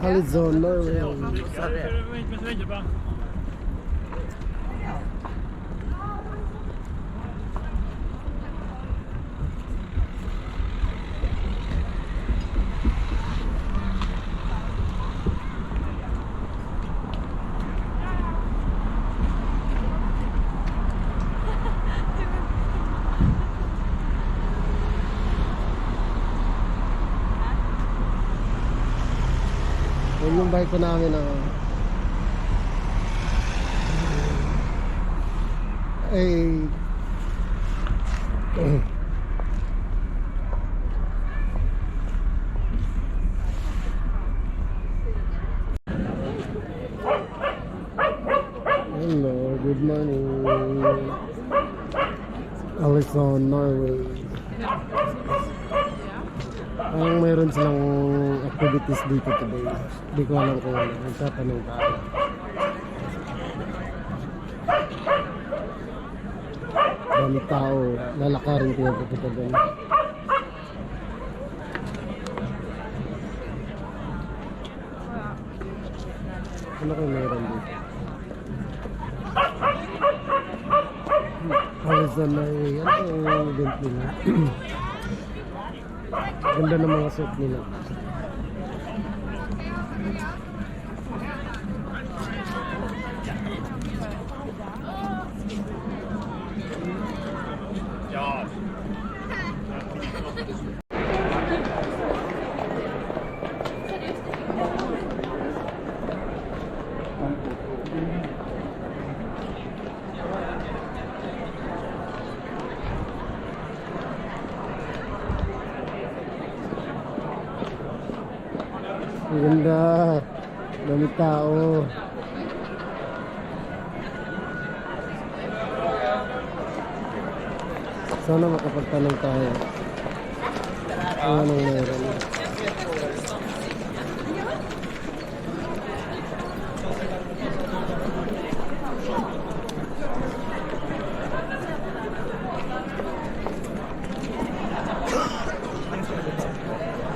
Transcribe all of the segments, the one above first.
Alesund, Norway. Yun yung bike ko namin na hello, good morning. Alesund, Norway. Ang meron silang activities dito today. Hindi ko alam kung ano. Nagtatanong ka. Dami tao. Lalakarin ko yung pupunta doon. Ano kayo meron dito? Alesund, Norway. Ano yung event nila? Ganda ng mga suit nila. Ang ganda. Dami tao. Sana makapagtanong tayo. Anong meron?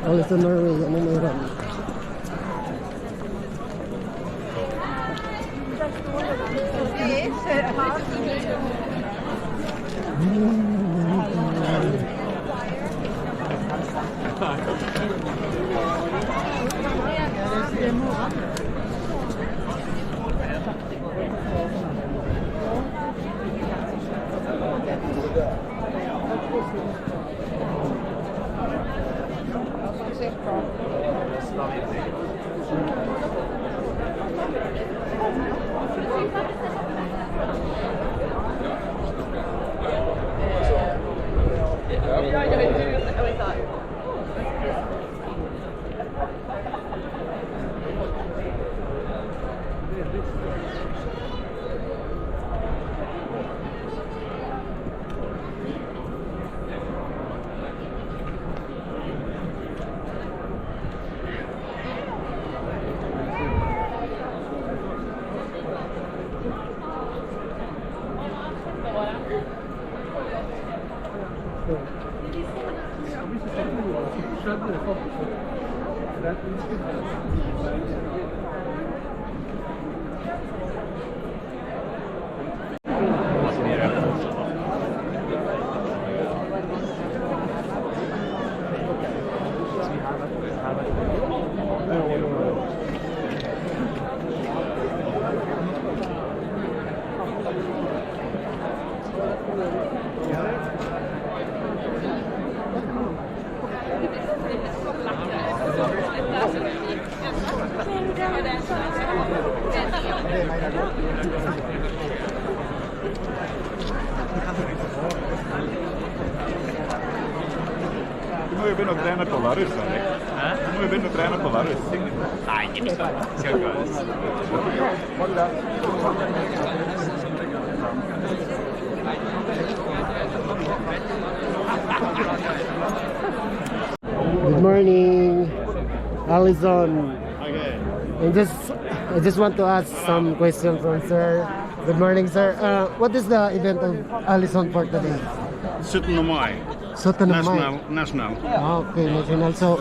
Alesund, Norway. Anong meron? Nu är vi nog träna på Larus, eller? Nu är vi nog träna på Larus. Nej, inte så. Ska jag göra det? Good morning, Alesund. Okay. I just want to ask some questions from sir. Good morning, sir. What is the event of Alesund for today? 17 Mai. So, National. Okay, national. So,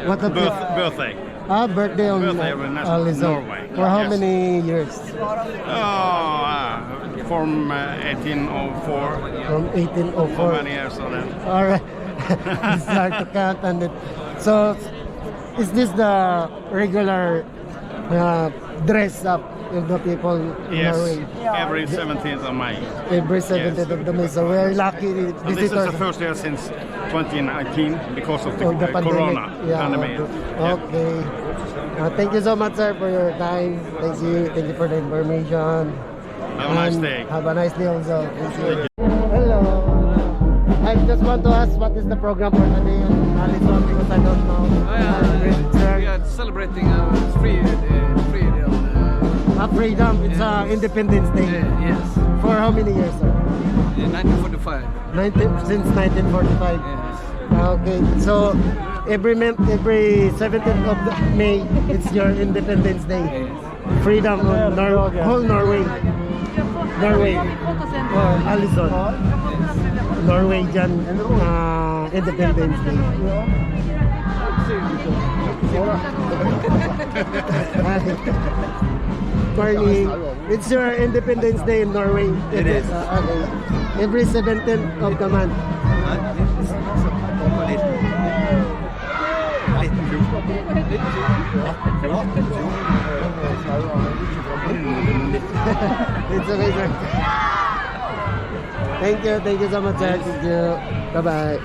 what the Birthday. birthday on Birthday of national Alesund. Norway. For how Yes. many years? From 1804. From How 1804. many years on that? All right. It's hard to count on it. So, is this the regular dress up of the people in Yes, Norway? every 17th of May. Every 17th of the May. So, we're lucky And this is visitors. the first year since 2019 because of the, Of the pandemic. Corona pandemic. Yeah. Okay. Thank you so much, sir, for your time. Thank you. Thank you for the information. Have a nice And day. Have a nice day also. Thank you. Hello. I just want to ask what is the program for today on Alesund because I don't know. We are celebrating our freedom. Freedom. It's Independence Day. Yes. For how many years, sir? In 1945. Since 1945. Yes. Okay, so every 17th of May, it's your Independence Day. Freedom on whole Norway. Norway. Or Alesund. Norwegian Independence Day. Morning. It's your Independence Day in Norway. It is. Okay. Every 17th of the month. It's okay, sir. Thank you so much, sir. Thank you. Bye-bye.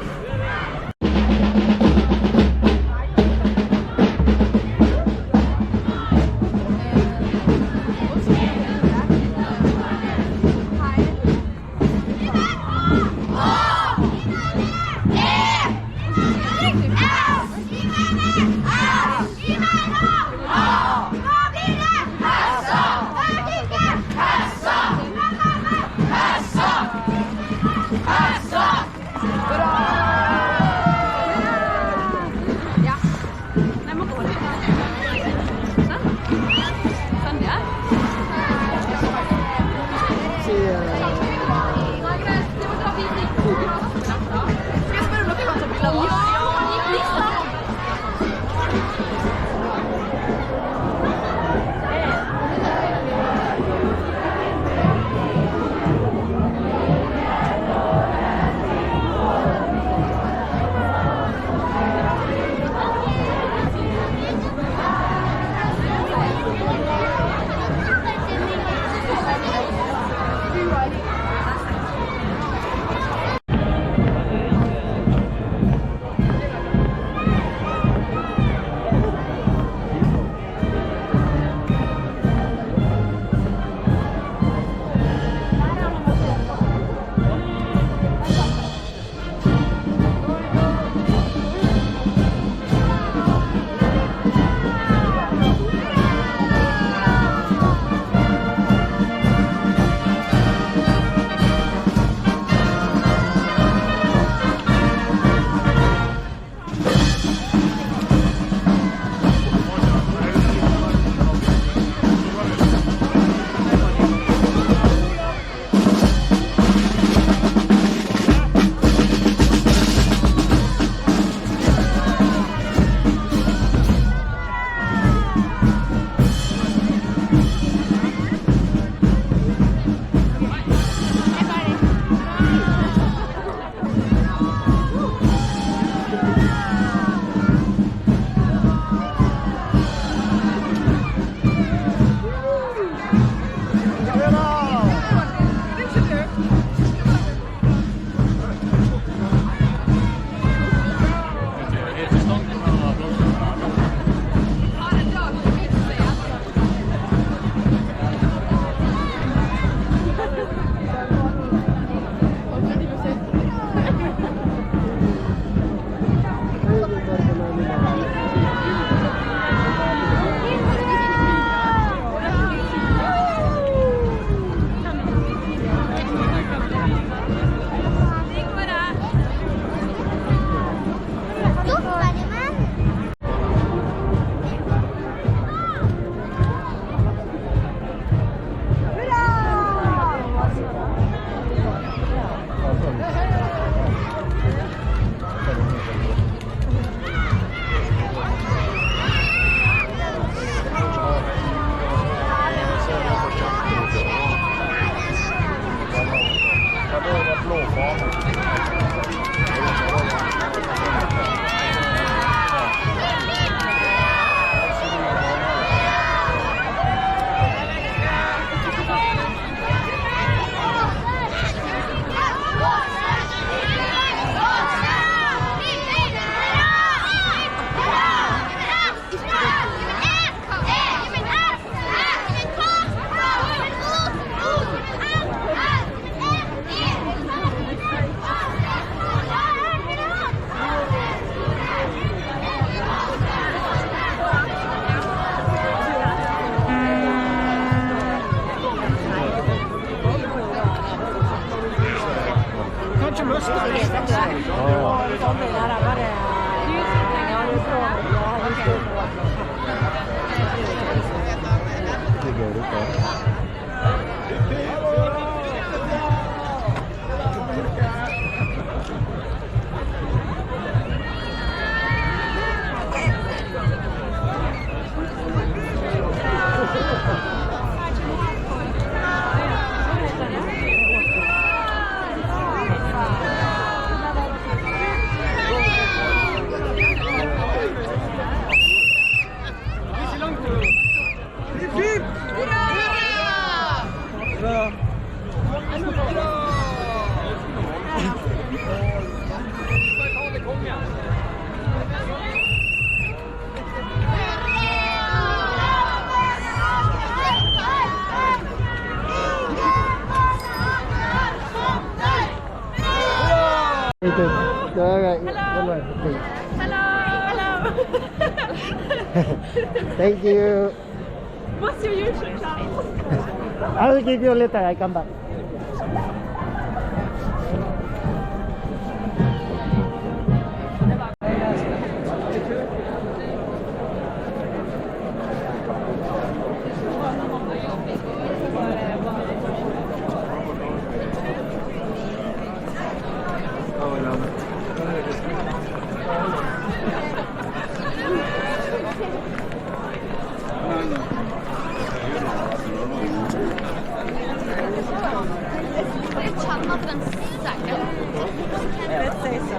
All right. Come on. Okay. Hello. Thank you. What's your YouTube channel? I will give you later. I come back. Let's say so.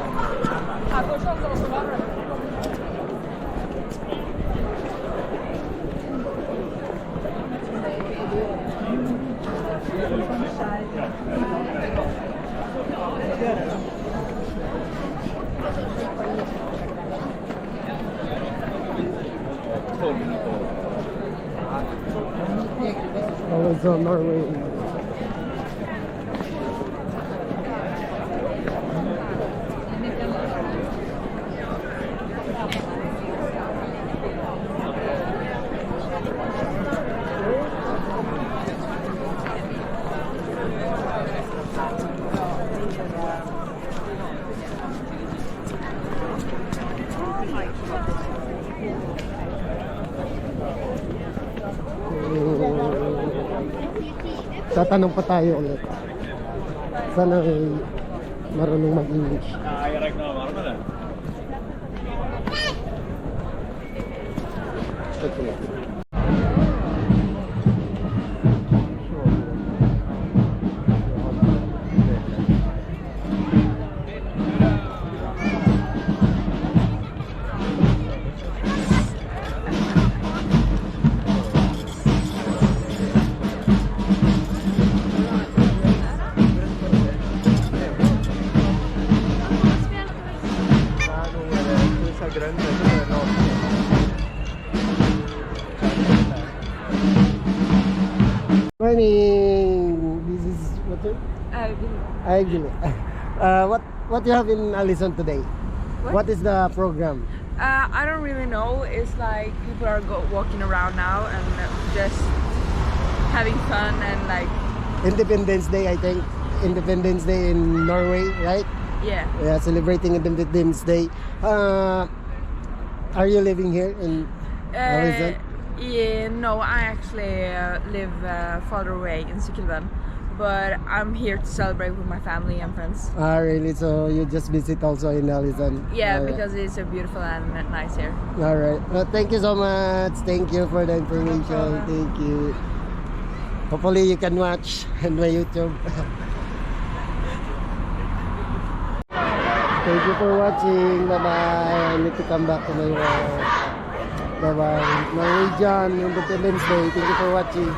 Always on Norway. Tatanong pa tayo ulit. Sana ay marunong mag-English. Morning. This is what? Agile. What you have in Alesund today? What is the program? I don't really know. It's like people are walking around now and just having fun and like Independence Day, I think. Independence Day in Norway, right? yeah. Yeah, celebrating Independence Day. Are you living here in Alesund? Yeah, no, I actually live farther away in Sykkylven, but I'm here to celebrate with my family and friends. Ah, really? So you just visit also in Alesund? Yeah, Alright. because it's so beautiful and nice here. All right. Well, thank you so much. Thank you for the information. problem. Thank you. Hopefully you can watch on my YouTube. Thank you for watching. Bye-bye. I need to come back to my work. Bye-bye. Norwegian Independence Day. Thank you for watching.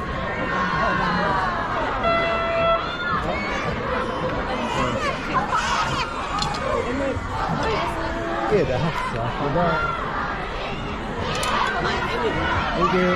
Thank you.